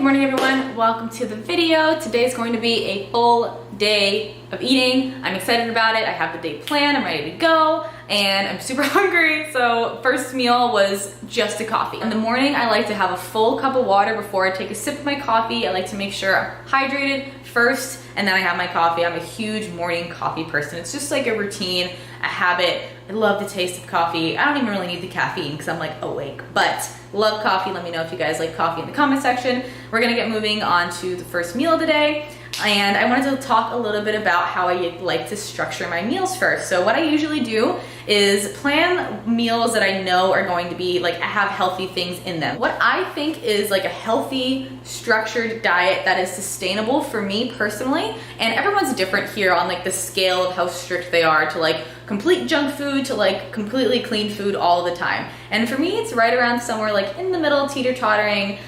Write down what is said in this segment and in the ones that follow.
Good morning everyone, welcome to the video. Today is going to be a full day of eating. I'm excited about it. I have the day planned, I'm ready to go, and I'm super hungry. So first meal was just a coffee. In the morning, I like to have a full cup of water before I take a sip of my coffee. I like to make sure I'm hydrated first, and then I have my coffee. I'm a huge morning coffee person. It's just like a routine, a habit. I love the taste of coffee. I don't even really need the caffeine because I'm like awake, but love coffee. Let me know if you guys like coffee in the comment section. We're gonna get moving on to the first meal of the day. And I wanted to talk a little bit about how I like to structure my meals first. So what I usually do is plan meals that I know are going to be like, have healthy things in them. What I think is like a healthy, structured diet that is sustainable for me personally, and everyone's different here on like the scale of how strict they are to like complete junk food to like completely clean food all the time. And for me, it's right around somewhere like in the middle, teeter-tottering,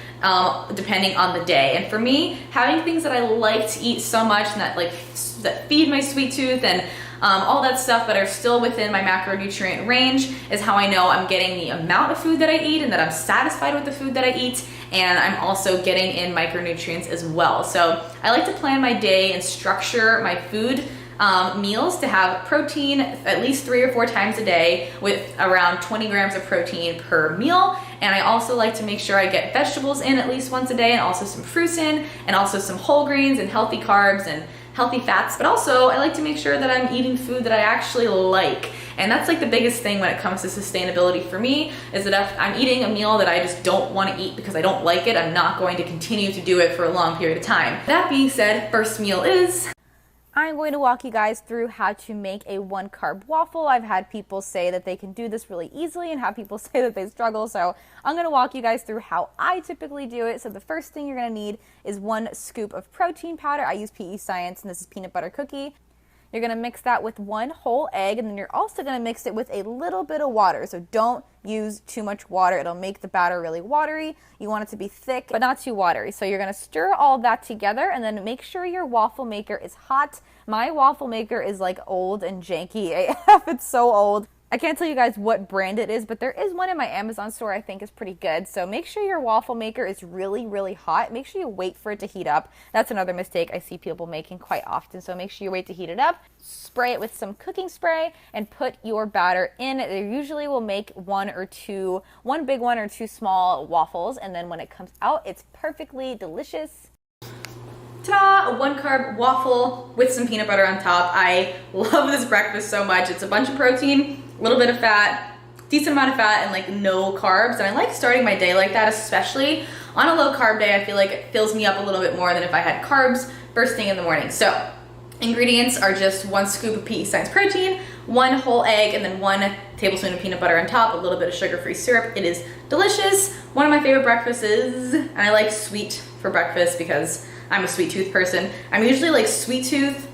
depending on the day. And for me, having things that I like to eat so much and that feed my sweet tooth and all that stuff but are still within my macronutrient range is how I know I'm getting the amount of food that I eat and that I'm satisfied with the food that I eat, and I'm also getting in micronutrients as well. So I like to plan my day and structure my food meals to have protein at least 3 or 4 times a day with around 20 grams of protein per meal. And I also like to make sure I get vegetables in at least once a day, and also some fruits in, and also some whole grains and healthy carbs and healthy fats. But also I like to make sure that I'm eating food that I actually like. And that's like the biggest thing when it comes to sustainability for me, is that if I'm eating a meal that I just don't want to eat because I don't like it, I'm not going to continue to do it for a long period of time. That being said, first meal is I'm going to walk you guys through how to make a 1-carb waffle. I've had people say that they can do this really easily and have people say that they struggle. So I'm going to walk you guys through how I typically do it. So the first thing you're going to need is 1 scoop of protein powder. I use PE Science, and this is peanut butter cookie. You're going to mix that with 1 whole egg, and then you're also going to mix it with a little bit of water. So don't use too much water. It'll make the batter really watery. You want it to be thick, but not too watery. So you're going to stir all of that together, and then make sure your waffle maker is hot. My waffle maker is like old and janky AF. It's so old. I can't tell you guys what brand it is, but there is one in my Amazon store I think is pretty good. So make sure your waffle maker is really, really hot. Make sure you wait for it to heat up. That's another mistake I see people making quite often. So make sure you wait to heat it up. Spray it with some cooking spray and put your batter in. They usually will make 1 big one or 2 small waffles. And then when it comes out, it's perfectly delicious. Ta-da! A 1-carb waffle with some peanut butter on top. I love this breakfast so much. It's a bunch of protein, a little bit of fat, decent amount of fat, and like no carbs. And I like starting my day like that, especially on a low carb day. I feel like it fills me up a little bit more than if I had carbs first thing in the morning. So ingredients are just 1 scoop of PE Science protein, 1 whole egg, and then 1 tablespoon of peanut butter on top, a little bit of sugar-free syrup. It is delicious. One of my favorite breakfasts is, and I like sweet for breakfast because I'm a sweet tooth person. I'm usually like sweet tooth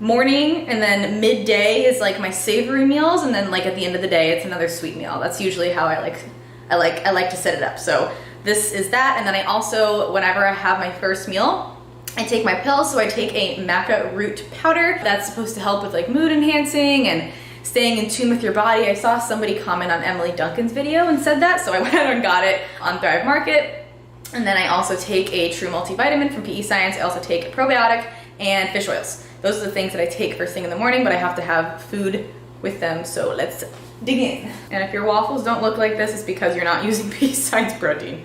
morning, and then midday is like my savory meals, and then like at the end of the day it's another sweet meal. That's usually how I like to set it up. So this is that. And then I also, whenever I have my first meal, I take my pills. So I take a maca root powder that's supposed to help with like mood enhancing and staying in tune with your body. I saw somebody comment on Emily Duncan's video and said that, so I went and got it on Thrive Market. And then I also take a True Multivitamin from PE Science. I also take a probiotic and fish oils. Those are the things that I take first thing in the morning, but I have to have food with them, so let's dig in. And if your waffles don't look like this, it's because you're not using PE Science protein.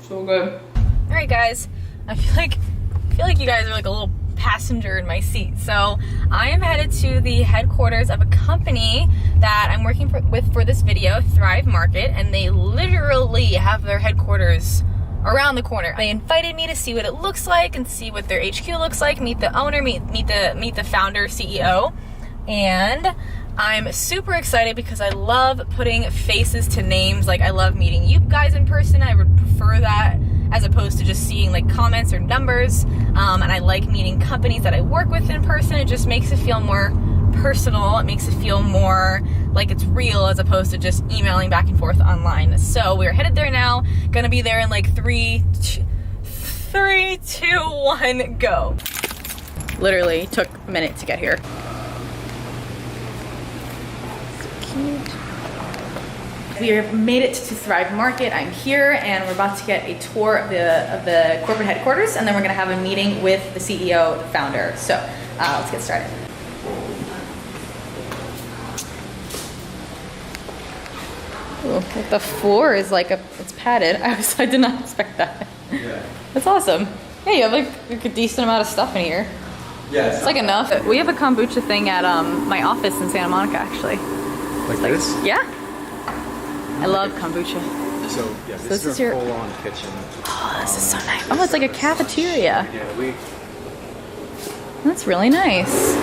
So good. All right, guys, I feel like you guys are like a little passenger in my seat. So I am headed to the headquarters of a company that I'm working with for this video, Thrive Market, and they literally have their headquarters around the corner. They invited me to see what it looks like and see what their HQ looks like, meet the owner, meet the founder, CEO, and I'm super excited because I love putting faces to names. Like, I love meeting you guys in person. I would prefer that as opposed to just seeing like comments or numbers. And I like meeting companies that I work with in person. It just makes it feel more personal. It makes it feel more like it's real as opposed to just emailing back and forth online. So we're headed there now. Gonna be there in like 3, 2, 1, go. Literally took a minute to get here. So cute. We have made it to Thrive Market. I'm here and we're about to get a tour of the corporate headquarters, and then we're gonna have a meeting with the CEO, the founder. So let's get started. Ooh, the floor is like it's padded. I did not expect that. Yeah. That's awesome. Yeah, you have like a decent amount of stuff in here. Yeah, it's like enough. We have a kombucha thing at my office in Santa Monica, actually. Like this? Yeah. I love kombucha. So yeah, this is your full-on kitchen. Oh, this is so nice. Oh, it's like a cafeteria. Yeah, That's really nice.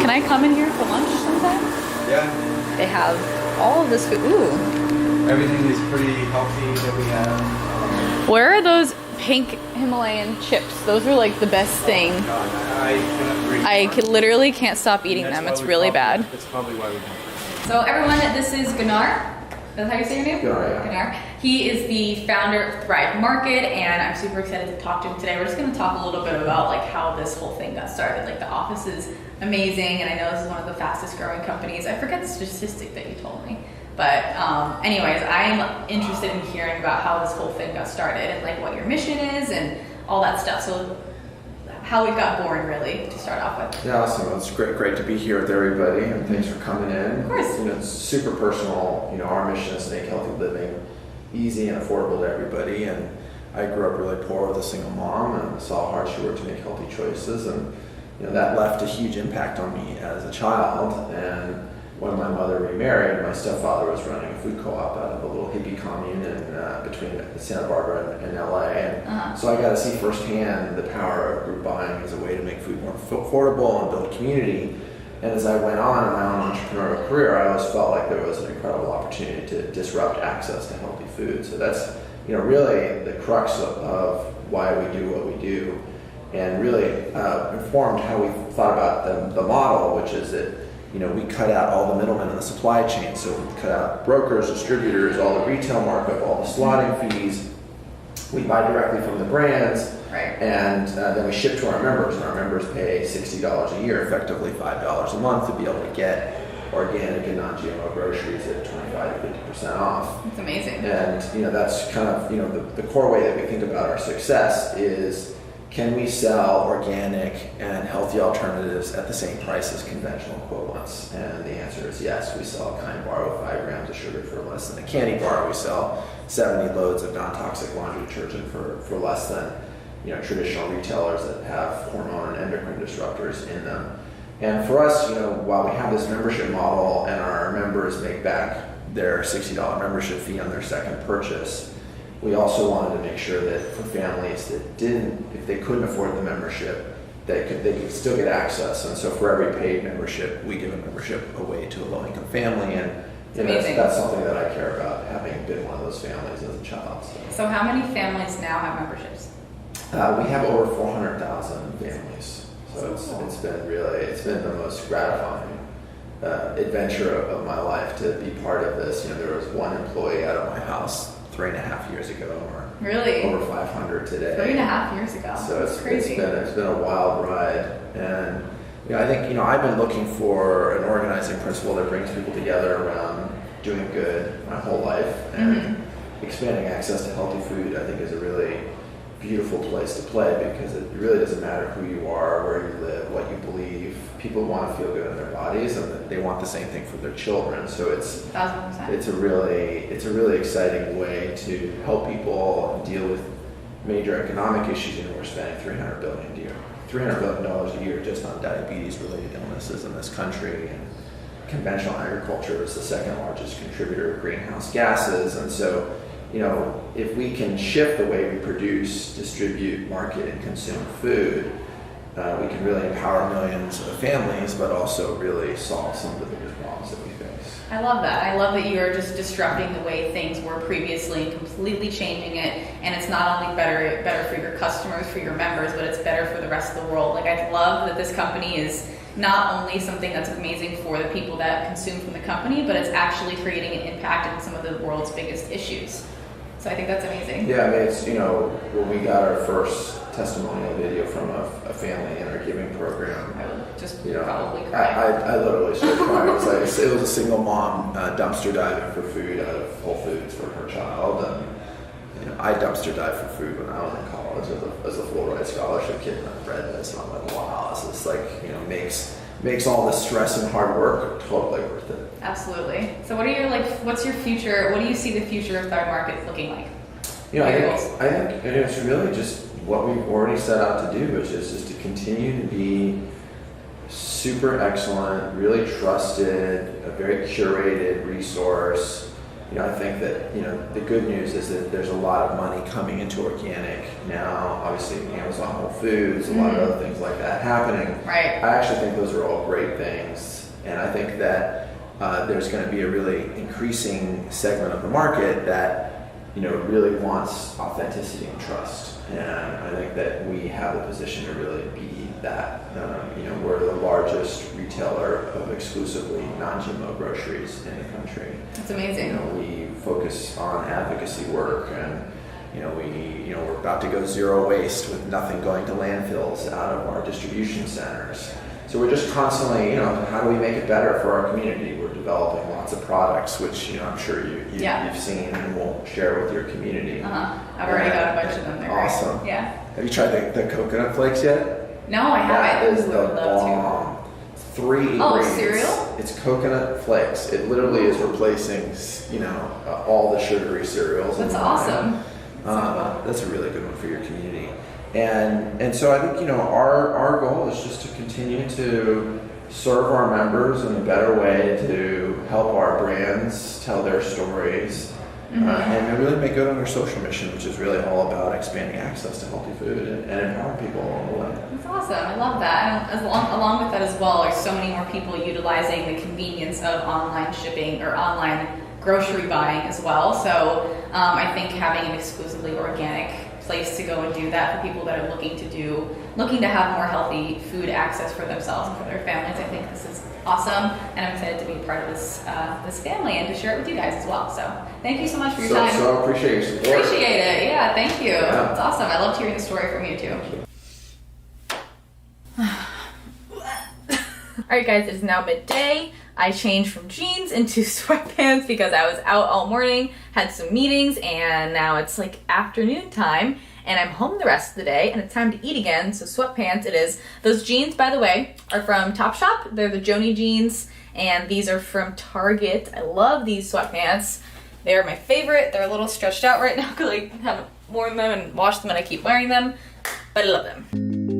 Can I come in here for lunch sometime? Yeah. They have all of this food. Ooh. Everything is pretty healthy that we have. Where are those pink Himalayan chips? Those are like the best thing. I literally can't stop eating them. It's really bad. That's probably why we don't. So everyone, this is Gunnar. Is that how you say your name? Gunnar, yeah. Gunnar. He is the founder of Thrive Market, and I'm super excited to talk to him today. We're just going to talk a little bit about like how this whole thing got started. Like the office is amazing, and I know this is one of the fastest growing companies. I forget the statistic that you told me. But anyways, I'm interested in hearing about how this whole thing got started and like what your mission is and all that stuff. So how it got born, really, to start off with. Yeah, awesome. Well, it's great to be here with everybody, and thanks for coming in. Of course. You know, it's super personal. You know, our mission is to make healthy living easy and affordable to everybody. And I grew up really poor with a single mom and saw how hard she worked to make healthy choices, and you know that left a huge impact on me as a child. And when my mother remarried, my stepfather was running a food co-op out of a little hippie commune between Santa Barbara and LA. And so I got to see firsthand the power of group buying as a way to make food more affordable and build community. And as I went on in my own entrepreneurial career, I always felt like there was an incredible opportunity to disrupt access to healthy food. So that's really the crux of why we do what we do, and really informed how we thought about the model, which is that we cut out all the middlemen in the supply chain. So we cut out brokers, distributors, all the retail markup, all the slotting fees. We buy directly from the brands, right. And then we ship to our members, and our members pay $60 a year, effectively $5 a month, to be able to get organic and non-GMO groceries at 25 to 50% off. It's amazing. And that's kind of the core way that we think about our success is, can we sell organic and healthy alternatives at the same price as conventional equivalents? And the answer is yes. We sell a kind bar with 5 grams of sugar for less than a candy bar. We sell 70 loads of non-toxic laundry detergent for less than traditional retailers that have hormone and endocrine disruptors in them. And for us, while we have this membership model and our members make back their $60 membership fee on their second purchase, we also wanted to make sure that for families that if they couldn't afford the membership, they could still get access. And so for every paid membership, we give a membership away to a low-income family. And that's something that I care about, having been one of those families as a child. So how many families now have memberships? We have over 400,000 families. So it's been the most gratifying adventure of my life to be part of this. There was one employee out of my house 3.5 years ago, or really over 500 today. 3.5 years ago. So it's crazy. It's been a wild ride, and I think I've been looking for an organizing principle that brings people together around doing good my whole life, and expanding access to healthy food I think is a really beautiful place to play, because it really doesn't matter who you are, where you live, what you believe. People want to feel good in their bodies, and they want the same thing for their children. So it's 1,000%. It's a really exciting way to help people deal with major economic issues. We're spending $300 billion a year just on diabetes-related illnesses in this country, and conventional agriculture is the second largest contributor of greenhouse gases. And so if we can shift the way we produce, distribute, market, and consume food, we can really empower millions of families, but also really solve some of the biggest problems that we face. I love that. I love that you are just disrupting the way things were previously and completely changing it. And it's not only better for your customers, for your members, but it's better for the rest of the world. Like, I love that this company is not only something that's amazing for the people that consume from the company, but it's actually creating an impact in some of the world's biggest issues. So I think that's amazing. Yeah, it's when we got our first testimonial video from a family in our giving program. I would just You know, probably cry. I literally started crying. It was a single mom dumpster diving for food out of Whole Foods for her child, and you know, I dumpster dived for food when I was in college as a full ride scholarship kid, and I've read this, and I'm like, wow, this is like, you know, makes all this stress and hard work totally worth it. Absolutely. So what are your what's your future? What do you see the future of Thrive Market looking like? You know, I think it's really just what we've already set out to do, which is just to continue to be super excellent, really trusted, a very curated resource. You know, I think that, you know, the good news is that there's a lot of money coming into organic now. Obviously, Amazon, Whole Foods, a lot of other things like that happening. Right. I actually think those are all great things, and I think that there's going to be a really increasing segment of the market that, you know, really wants authenticity and trust. And I think that we have a position to really be that. You know, we're the largest retailer of exclusively non-GMO groceries in the country. That's amazing. You know, we focus on advocacy work, and we're about to go zero waste with nothing going to landfills out of our distribution centers. So we're just constantly, you know, how do we make it better for our community? We're developing lots of products, which, you know, I'm sure you've seen and will share with your community. I've already got a bunch of them. They're awesome. Great. Yeah. Have you tried the coconut flakes yet? No, I haven't. That is the bomb. 3 ingredients. Oh, cereal? It's coconut flakes. It literally is replacing, you know, all the sugary cereals. That's awesome. That's a really good one for your community. And so I think, you know, our goal is just to continue to serve our members in a better way, to help our brands tell their stories, and really make good on their social mission, which is really all about expanding access to healthy food and empowering people along the way. That's awesome. I love that. And along with that as well, are so many more people utilizing the convenience of online shipping or online grocery buying as well. So I think having an exclusively organic place to go and do that for people that are looking to have more healthy food access for themselves and for their families, I think this is awesome, and I'm excited to be a part of this family and to share it with you guys as well. So thank you so much for your time. So appreciate your support. Appreciate it. Yeah, thank you. Yeah. It's awesome. I loved hearing the story from you too. Alright guys, it is now midday. I changed from jeans into sweatpants because I was out all morning, had some meetings, and now it's like afternoon time, and I'm home the rest of the day, and it's time to eat again, so sweatpants it is. Those jeans, by the way, are from Topshop. They're the Joni jeans, and these are from Target. I love these sweatpants. They're my favorite. They're a little stretched out right now because I haven't worn them and washed them, and I keep wearing them, but I love them.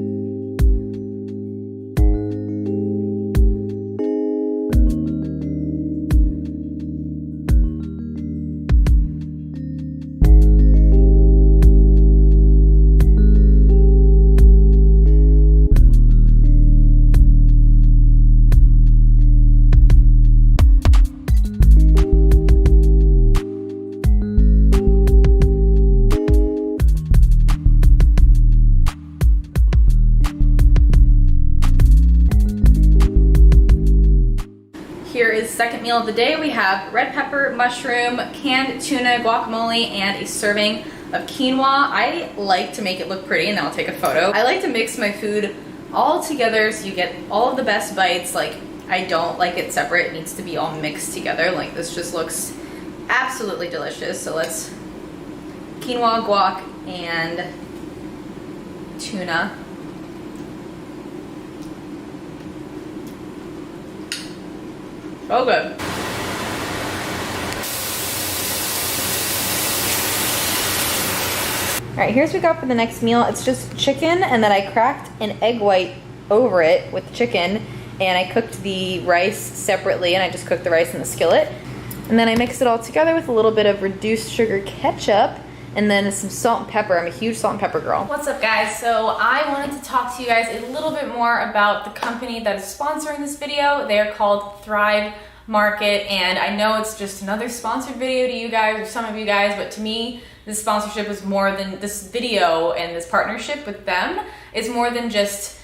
Second meal of the day, we have red pepper, mushroom, canned tuna, guacamole, and a serving of quinoa. I like to make it look pretty, and then I'll take a photo. I like to mix my food all together so you get all of the best bites. Like, I don't like it separate. It needs to be all mixed together. Like, this just looks absolutely delicious. So let's quinoa, guac, and tuna. So good. All right, here's what we got for the next meal. It's just chicken, and then I cracked an egg white over it with chicken, and I cooked the rice separately, and I just cooked the rice in the skillet. And then I mixed it all together with a little bit of reduced sugar ketchup, and then some salt and pepper. I'm a huge salt and pepper girl. What's up, guys? So I wanted to talk to you guys a little bit more about the company that is sponsoring this video. They're called Thrive Market, and I know it's just another sponsored video to you guys, or some of you guys, but to me, this sponsorship is more than this video, and this partnership with them is more than just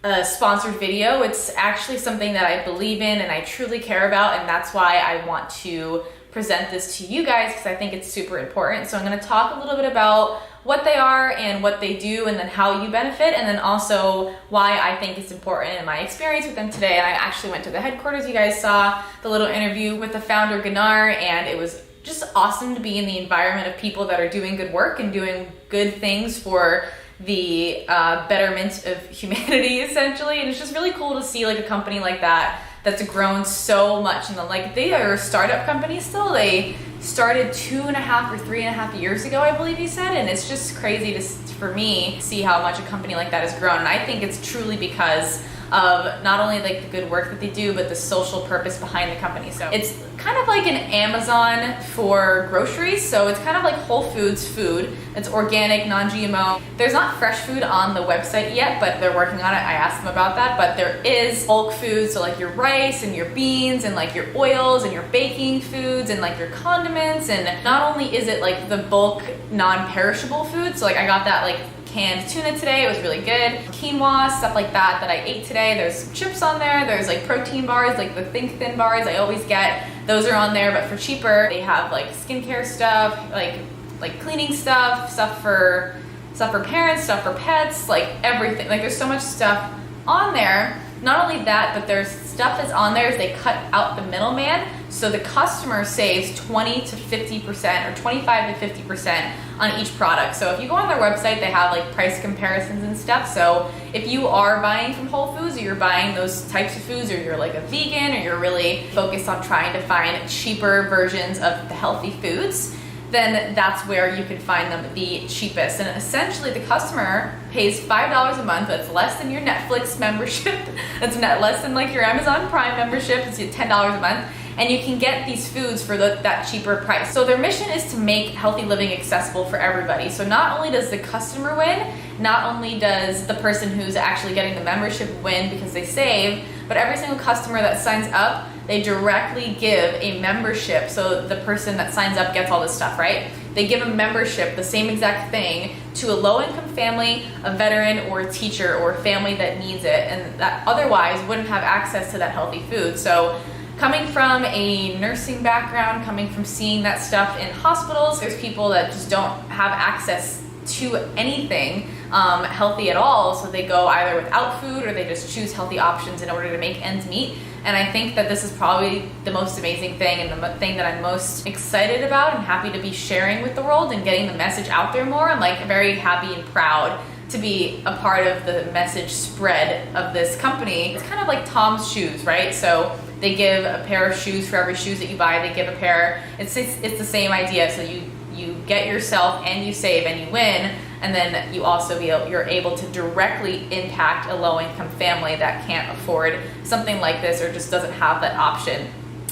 a sponsored video. It's actually something that I believe in and I truly care about, and that's why I want to present this to you guys because I think it's super important. So I'm going to talk a little bit about what they are and what they do, and then how you benefit, and then also why I think it's important in my experience with them today. And I actually went to the headquarters. You guys saw the little interview with the founder, Gunnar, and it was just awesome to be in the environment of people that are doing good work and doing good things for the betterment of humanity, essentially. And it's just really cool to see like a company like that that's grown so much. And like, they are a startup company still. They started 2.5 or 3.5 years ago, I believe you said. And it's just crazy for me to see how much a company like that has grown. And I think it's truly because of not only like the good work that they do, but the social purpose behind the company. So it's kind of like an Amazon for groceries. So it's kind of like Whole Foods food. It's organic, non-GMO. There's not fresh food on the website yet, but they're working on it. I asked them about that, but there is bulk food. So like your rice and your beans and like your oils and your baking foods and like your condiments. And not only is it like the bulk non-perishable food, so like I got that like canned tuna today. It was really good. Quinoa, stuff like that I ate today. There's chips on there. There's like protein bars, like the Think Thin bars I always get. Those are on there, but for cheaper. They have like skincare stuff, like cleaning stuff for parents, stuff for pets, like everything. Like there's so much stuff on there. Not only that, but there's stuff that's on there is they cut out the middleman, so the customer saves 20 to 50% or 25 to 50% on each product. So if you go on their website, they have like price comparisons and stuff. So if you are buying from Whole Foods, or you're buying those types of foods, or you're like a vegan, or you're really focused on trying to find cheaper versions of the healthy foods, then that's where you can find them the cheapest. And essentially the customer pays $5 a month. That's less than your Netflix membership. That's less than like your Amazon Prime membership. It's $10 a month. And you can get these foods for that cheaper price. So their mission is to make healthy living accessible for everybody. So not only does the customer win, not only does the person who's actually getting the membership win because they save, but every single customer that signs up, they directly give a membership. So the person that signs up gets all this stuff, right? They give a membership, the same exact thing, to a low-income family, a veteran, or a teacher, or a family that needs it, and that otherwise wouldn't have access to that healthy food. So coming from a nursing background, coming from seeing that stuff in hospitals, there's people that just don't have access to anything healthy at all. So they go either without food, or they just choose healthy options in order to make ends meet. And I think that this is probably the most amazing thing, and the thing that I'm most excited about and happy to be sharing with the world and getting the message out there more. I'm like very happy and proud to be a part of the message spread of this company. It's kind of like Tom's shoes, right? So they give a pair of shoes for every shoes that you buy. They give a pair. It's the same idea. So you get yourself and you save and you win, and then you also you're able to directly impact a low-income family that can't afford something like this, or just doesn't have that option.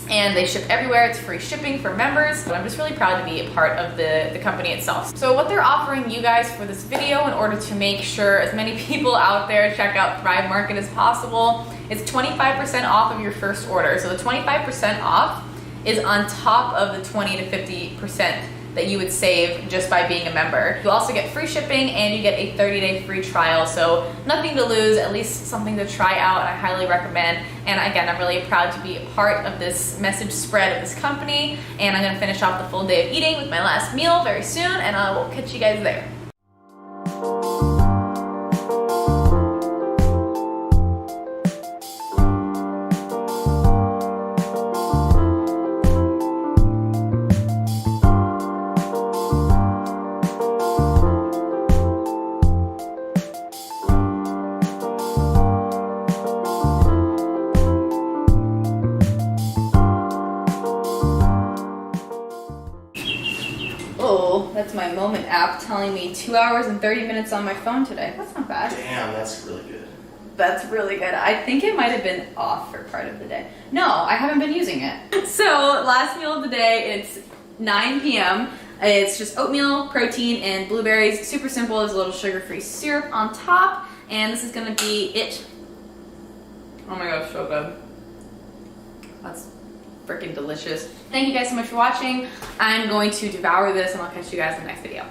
And they ship everywhere. It's free shipping for members. So I'm just really proud to be a part of the company itself. So what they're offering you guys for this video, in order to make sure as many people out there check out Thrive Market as possible, is 25% off of your first order. So the 25% off is on top of the 20 to 50% that you would save just by being a member. You also get free shipping, and you get a 30-day free trial. So nothing to lose, at least something to try out. I highly recommend. And again, I'm really proud to be a part of this message spread of this company. And I'm gonna finish off the full day of eating with my last meal very soon, and I will catch you guys there. That's my Moment app telling me 2 hours and 30 minutes on my phone today. That's not bad. Damn, that's really good. That's really good. I think it might have been off for part of the day. No, I haven't been using it. So last meal of the day, it's 9 p.m. It's just oatmeal, protein, and blueberries. Super simple. There's a little sugar-free syrup on top. And this is gonna be it. Oh my gosh, so good. That's freaking delicious. Thank you guys so much for watching. I'm going to devour this, and I'll catch you guys in the next video.